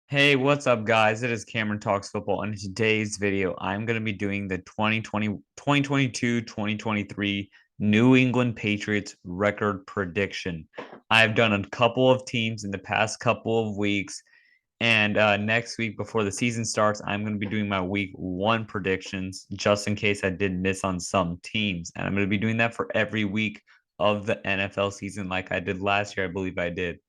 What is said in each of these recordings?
Hey, what's up, guys? It is Cameron Talks Football. And in today's video, I'm going to be doing the 2022-2023 New England Patriots record prediction. I've done a couple of teams in the past couple of weeks. And next week, before the season starts, I'm going to be doing my week one predictions just in case I did miss on some teams. And I'm going to be doing that for every week of the NFL season, like I did last year. I believe I did.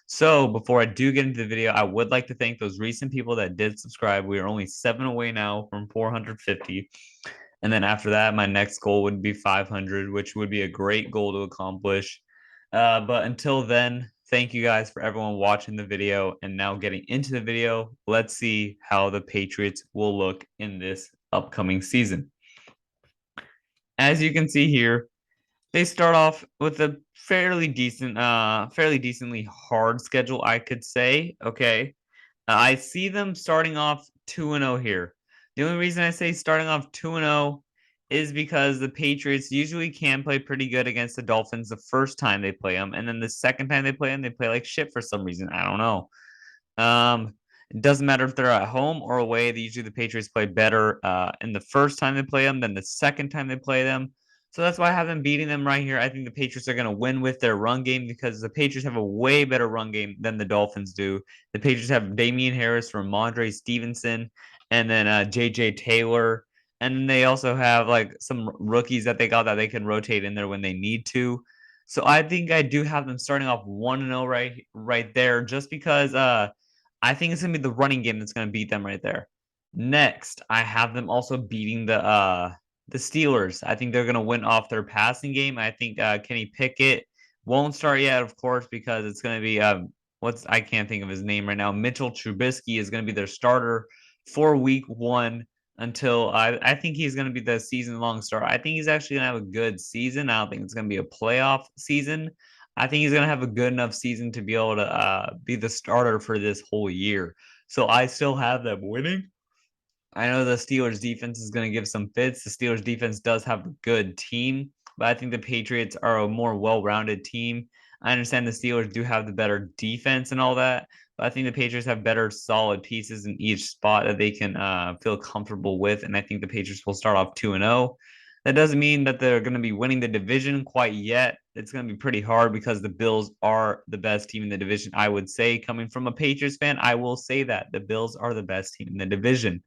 So before I do get into the video, I would like to thank those recent people that did subscribe. We are only 7 away now from 450. And then after that, my next goal would be 500, which would be a great goal to accomplish. But until then, thank you guys for everyone watching the video. And now getting into the video, let's see how the Patriots will look in this upcoming season. As you can see here, they start off with a fairly decently hard schedule, I could say. Okay. I see them starting off 2-0 here. The only reason I say starting off 2-0 is because the Patriots usually can play pretty good against the Dolphins the first time they play them, and then the second time they play like shit for some reason. I don't know. It doesn't matter if they're at home or away. Usually the Patriots play better in the first time they play them than the second time they play them. So that's why I have them beating them right here. I think the Patriots are going to win with their run game because the Patriots have a way better run game than the Dolphins do. The Patriots have Damian Harris, Ramondre Stevenson, and then J.J. Taylor. And then they also have like some rookies that they got that they can rotate in there when they need to. So I think I do have them starting off 1-0 right there just because I think it's gonna be the running game that's gonna beat them right there. Next, I have them also beating the Steelers. I think they're gonna win off their passing game. I think Kenny Pickett won't start yet, of course, because it's gonna be what's I can't think of his name right now. Mitchell Trubisky is gonna be their starter for week one until I think he's gonna be the season long starter. I think he's actually gonna have a good season. I don't think it's gonna be a playoff season. I think he's going to have a good enough season to be able to be the starter for this whole year. So I still have them winning. I know the Steelers defense is going to give some fits. The Steelers defense does have a good team, but I think the Patriots are a more well-rounded team. I understand the Steelers do have the better defense and all that, but I think the Patriots have better solid pieces in each spot that they can feel comfortable with. And I think the Patriots will start off 2-0. That doesn't mean that they're going to be winning the division quite yet. It's going to be pretty hard because the Bills are the best team in the division. I would say, coming from a Patriots fan, I will say that the Bills are the best team in the division.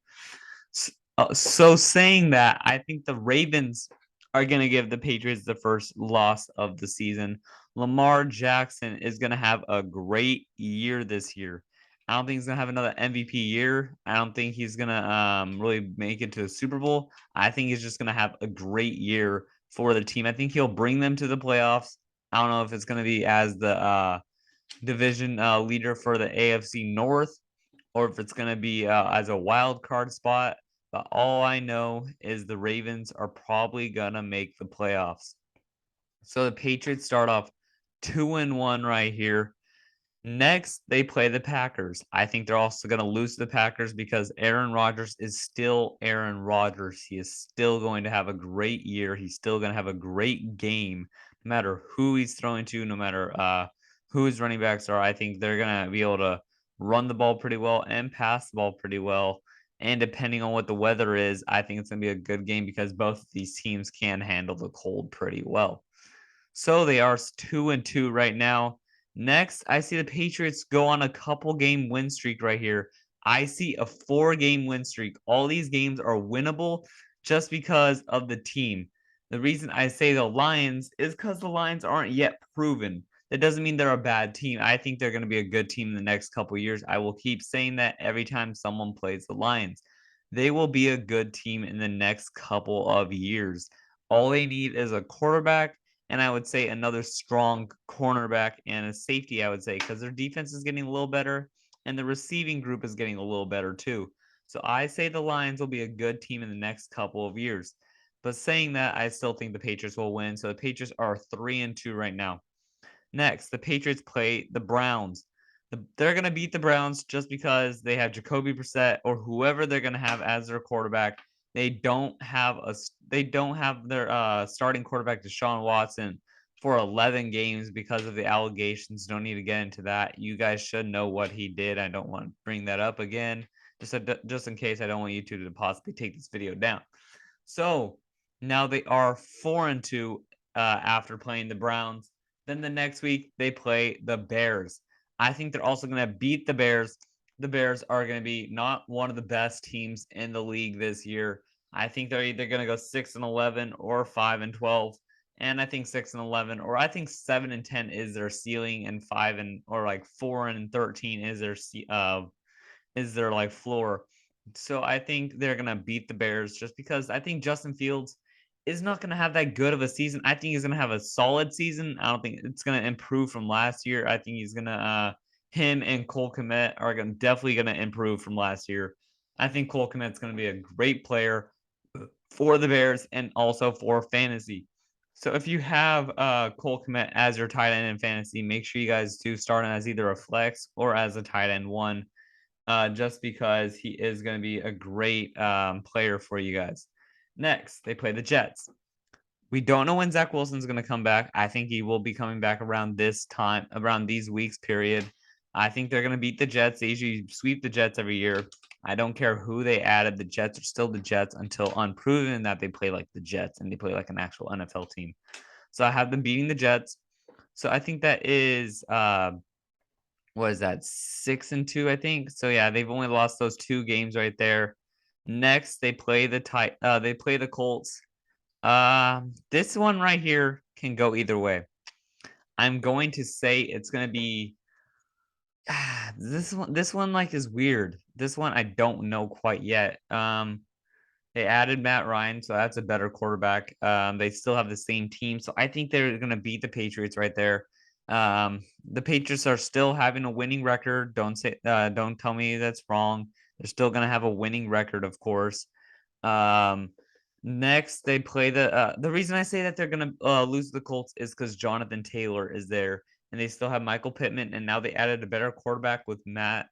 So saying that, I think the Ravens are going to give the Patriots the first loss of the season. Lamar Jackson is going to have a great year this year. I don't think he's going to have another MVP year. I don't think he's going to really make it to the Super Bowl. I think he's just going to have a great year for the team. I think he'll bring them to the playoffs. I don't know if it's going to be as the division leader for the AFC North or if it's going to be as a wild card spot. But all I know is the Ravens are probably going to make the playoffs. So the Patriots start off 2-1 right here. Next, they play the Packers. I think they're also going to lose to the Packers because Aaron Rodgers is still Aaron Rodgers. He is still going to have a great year. He's still going to have a great game, no matter who he's throwing to, no matter who his running backs are. I think they're going to be able to run the ball pretty well and pass the ball pretty well. And depending on what the weather is, I think it's going to be a good game because both of these teams can handle the cold pretty well. So they are 2-2 right now. Next, I see the Patriots go on a couple game win streak right here. I see a 4-game win streak. All these games are winnable just because of the team. The reason I say the Lions is because the Lions aren't yet proven. That doesn't mean they're a bad team. I think they're going to be a good team in the next couple years. I will keep saying that every time someone plays the Lions. They will be a good team in the next couple of years. All they need is a quarterback and I would say another strong cornerback and a safety, I would say, because their defense is getting a little better and the receiving group is getting a little better too. So I say the Lions will be a good team in the next couple of years. But saying that, I still think the Patriots will win. So the Patriots are 3-2 right now. Next, the Patriots play the Browns. They're going to beat the Browns just because they have Jacoby Brissett or whoever they're going to have as their quarterback. They don't have their starting quarterback Deshaun Watson, for 11 games because of the allegations. Don't need to get into that. You guys should know what he did. I don't want to bring that up again, just in case I don't want you to possibly take this video down. So now they are 4-2 after playing the Browns. Then the next week they play the Bears. I think they're also going to beat the Bears. The Bears are going to be not one of the best teams in the league this year. I think they're either going to go 6-11 or 5-12. And I think 6-11, or I think 7-10 is their ceiling, and or like 4-13 is their like floor. So I think they're gonna beat the Bears just because I think Justin Fields is not gonna have that good of a season. I think he's gonna have a solid season. I don't think it's gonna improve from last year. I think he's gonna him and Cole Kmet are definitely gonna improve from last year. I think Cole Kmet's gonna be a great player for the Bears and also for fantasy. So if you have Cole Kmet as your tight end in fantasy, make sure you guys do start him as either a flex or as a tight end one, just because he is going to be a great player for you guys. Next, they play the Jets. We don't know when Zach Wilson's going to come back. I think he will be coming back around this time, around these weeks period. I think they're going to beat the Jets. They usually sweep the Jets every year. I don't care who they added. The Jets are still the Jets until unproven that they play like the Jets and they play like an actual NFL team. So I have them beating the Jets. So I think that is what is that, 6-2, I think. So yeah, they've only lost those 2 games right there. Next, they play the Colts. This one right here can go either way. I'm going to say it's gonna be this one like is weird. This one I don't know quite yet. They added Matt Ryan, so that's a better quarterback. They still have the same team, so I think they're gonna beat the Patriots right there. The Patriots are still having a winning record. Don't tell me that's wrong. They're still gonna have a winning record, of course. Um, Next they play the reason I say that they're gonna lose the Colts is because Jonathan Taylor is there, and they still have Michael Pittman, and now they added a better quarterback with Matt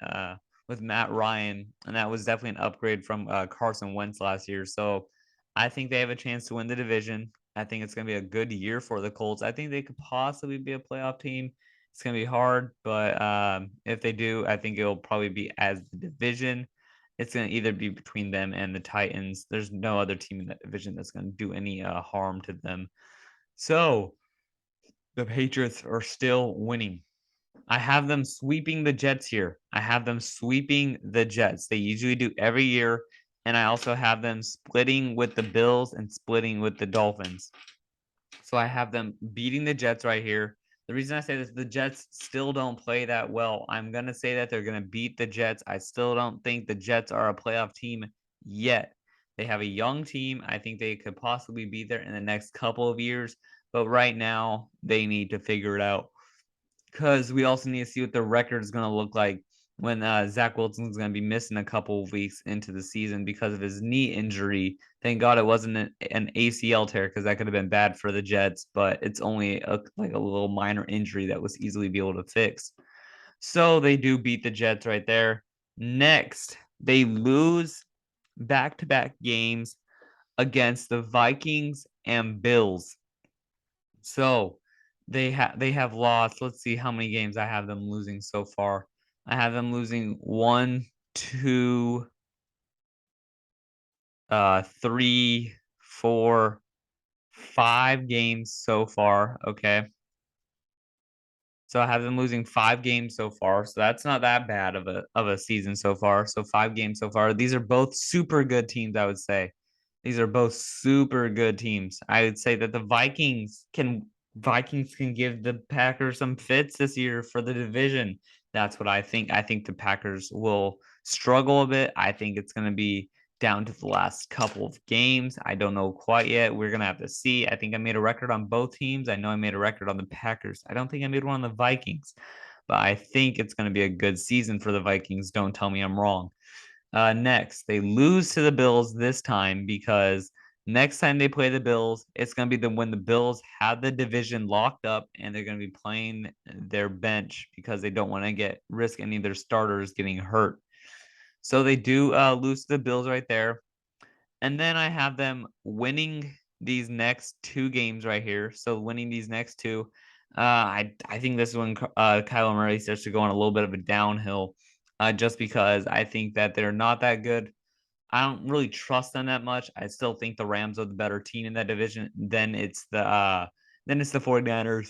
Ryan, and that was definitely an upgrade from Carson Wentz last year. So I think they have a chance to win the division. I think it's going to be a good year for the Colts. I think they could possibly be a playoff team. It's going to be hard, but if they do, I think it'll probably be as the division. It's going to either be between them and the Titans. There's no other team in that division that's going to do any harm to them. So the Patriots are still winning. I have them sweeping the Jets here. I have them sweeping the Jets. They usually do every year. And I also have them splitting with the Bills and splitting with the Dolphins. So I have them beating the Jets right here. The reason I say this, the Jets still don't play that well. I'm going to say that they're going to beat the Jets. I still don't think the Jets are a playoff team yet. They have a young team. I think they could possibly be there in the next couple of years. But right now, they need to figure it out, because we also need to see what the record is going to look like when Zach Wilson's going to be missing a couple of weeks into the season because of his knee injury. Thank God it wasn't an ACL tear, because that could have been bad for the Jets, but it's only like a little minor injury that was easily be able to fix. So they do beat the Jets right there. Next, they lose back-to-back games against the Vikings and Bills. So they have lost. Let's see how many games I have them losing so far. I have them losing 1, 2, 3, 4, 5 games so far. Okay. So I have them losing 5 games so far. So that's not that bad of a season so far. So 5 games so far. These are both super good teams, I would say. These are both super good teams. I would say that the Vikings can give the Packers some fits this year for the division. That's what I think. I think the Packers will struggle a bit. I think it's going to be down to the last couple of games. I don't know quite yet. We're going to have to see. I think I made a record on both teams. I know I made a record on the Packers. I don't think I made one on the Vikings, but I think it's going to be a good season for the Vikings. Don't tell me I'm wrong. Next, they lose to the Bills this time, because next time they play the Bills, it's going to be when the Bills have the division locked up and they're going to be playing their bench because they don't want to risk any of their starters getting hurt. So they do lose to the Bills right there. And then I have them winning these next two games right here. So winning these next two, I think this is when Kyler Murray starts to go on a little bit of a downhill, just because I think that they're not that good. I don't really trust them that much. I still think the Rams are the better team in that division. Then it's the 49ers,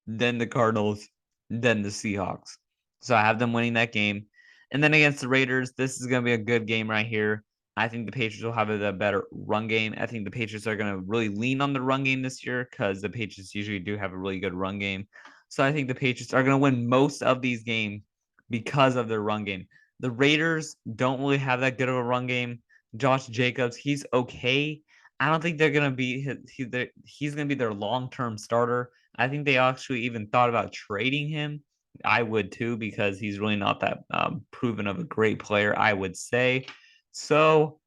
then the Cardinals, then the Seahawks. So I have them winning that game. And then against the Raiders, this is going to be a good game right here. I think the Patriots will have a better run game. I think the Patriots are going to really lean on the run game this year because the Patriots usually do have a really good run game. So I think the Patriots are going to win most of these games because of their run game. The Raiders don't really have that good of a run game. Josh Jacobs, he's okay. I don't think they're going to be he's going to be their long-term starter. I think they actually even thought about trading him. I would too, because he's really not that proven of a great player, I would say. So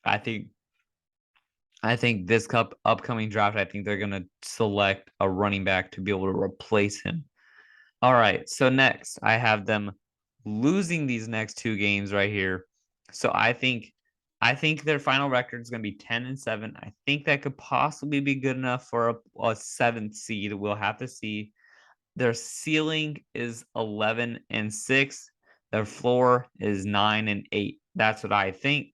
I think this upcoming draft, I think they're gonna select a running back to be able to replace him. All right. So next, I have them losing these next two games right here. So I think their final record is going to be 10-7. I think that could possibly be good enough for a seventh seed. We'll have to see. Their ceiling is 11-6. Their floor is 9-8. That's what I think.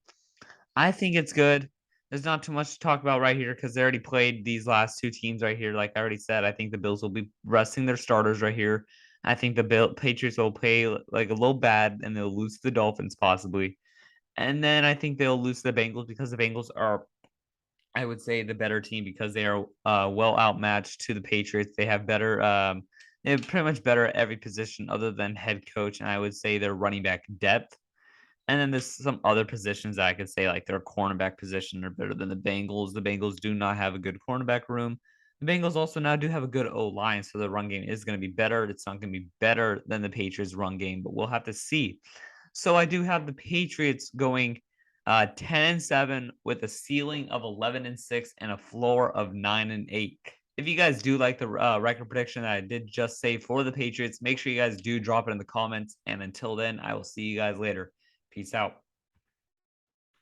I think it's good. There's not too much to talk about right here because they already played these last two teams right here. Like I already said, I think the Bills will be resting their starters right here. I think the Patriots will play like a little bad and they'll lose to the Dolphins possibly. And then I think they'll lose to the Bengals because the Bengals are, I would say, the better team because they are well outmatched to the Patriots. They're pretty much better at every position other than head coach. And I would say their running back depth. And then there's some other positions that I could say, like their cornerback position, are better than the Bengals. The Bengals do not have a good cornerback room. The Bengals also now do have a good O line, so the run game is going to be better. It's not going to be better than the Patriots' run game, but we'll have to see. So I do have the Patriots going 10-7 with a ceiling of 11-6 and a floor of 9-8. If you guys do like the record prediction that I did just say for the Patriots, make sure you guys do drop it in the comments. And until then, I will see you guys later. Peace out.